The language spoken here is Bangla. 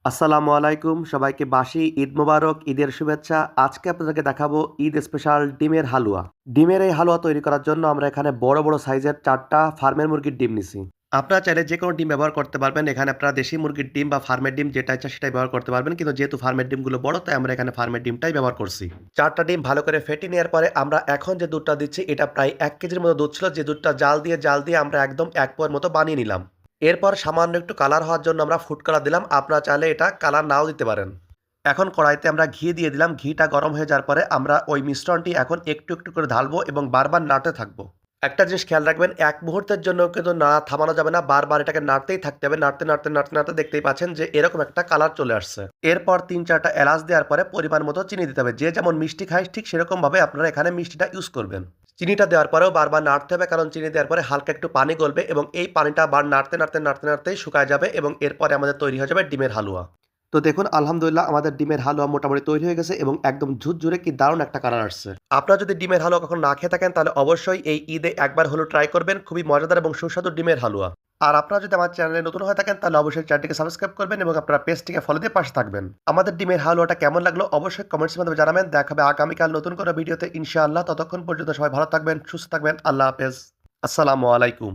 আসসালামু আলাইকুম সবাইকে বাসি ঈদ মোবারক ঈদের শুভেচ্ছা। আজকে আপনাদেরকে দেখাবো ঈদ স্পেশাল ডিমের হালুয়া। ডিমের এই হালুয়া তৈরি করার জন্য আমরা এখানে বড় বড় সাইজের 4টা ফার্মের মুরগির ডিম নিছি। আপনারা চাইলে যে কোনো ডিম ব্যবহার করতে পারবেন। এখানে আপনারা দেশি মুরগির ডিম বা ফার্মের ডিম যেটা ইচ্ছা সেটাই ব্যবহার করতে পারবেন, কিন্তু যেহেতু ফার্মের ডিমগুলো বড় তাই আমরা এখানে ফার্মের ডিমটাই ব্যবহার করছি। 4টা ডিম ভালো করে ফেটে নেওয়ার পরে আমরা এখন যে দুধটা দিচ্ছি এটা প্রায় 1 কেজির মতো দুধ ছিল, যে দুধটা জাল দিয়ে আমরা একদম 1 পোয়ার মতো বানিয়ে নিলাম। এরপর সামান্য একটু কালার হওয়ার জন্য আমরা ফুড কালার দিলাম। আপনারা চাইলে এটা কালার নাও দিতে পারেন। এখন কড়াইতে আমরা ঘি দিয়ে দিলাম। ঘিটা গরম হয়ে যাওয়ার পরে আমরা ওই মিশ্রণটি এখন একটু একটু করে ঢালবো এবং বারবার নাড়তে থাকবো। একটা জিনিস খেয়াল রাখবেন, এক মুহূর্তের জন্য কিন্তু না থামানো যাবে না, বারবার এটাকে নাড়তেই থাকতে হবে। নাড়তে নাড়তে নাড়তে নাড়তে দেখতেই পাচ্ছেন যে এরকম একটা কালার চলে আসছে। এরপর 3-4টা এলাচ দেওয়ার পরে পরিমাণ মতো চিনি দিতে হবে। যে যেমন মিষ্টি খায় ঠিক সেরকম ভাবে আপনারা এখানে মিষ্টিটা ইউজ করবেন। চিনিটা দেওয়ার পরেও বারবার নাড়তে হবে, কারণ চিনি দেওয়ার পরে হালকা একটু পানি গলবে এবং এই পানিটা নাড়তে নাড়তে নাড়তে নাড়তেই শুকায় যাবে এবং এরপরে আমাদের তৈরি হয়ে যাবে ডিমের হালুয়া। তো দেখুন আলহামদুলিল্লাহ আমাদের ডিমের হালুয়া মোটামুটি তৈরি হয়ে গেছে এবং একদম ঝুরঝুরে কি দারুণ একটা কালার আসছে। আপনারা যদি ডিমের হালুয়া কখনো না খেয়ে থাকেন তাহলে অবশ্যই এই ঈদে একবার হলেও ট্রাই করবেন। খুবই মজাদার এবং সুস্বাদু ডিমের হালুয়া। আর আপনারা যদি আমার চ্যানেলে নতুন হয়ে থাকেন তাহলে অবশ্যই চ্যানেলটিকে সাবস্ক্রাইব করবেন এবং আপনারা পেজটিকে ফলো দিয়ে পাশে থাকবেন। আমাদের ডিমের হালুয়াটা কেমন লাগলো অবশ্যই কমেন্টসের মাধ্যমে জানাবেন। দেখা হবে আগামীকাল নতুন কোনো ভিডিওতে ইনশাআল্লাহ। ততক্ষণ পর্যন্ত সবাই ভালো থাকবেন, সুস্থ থাকবেন। আল্লাহ হাফেজ। আসসালামু আলাইকুম।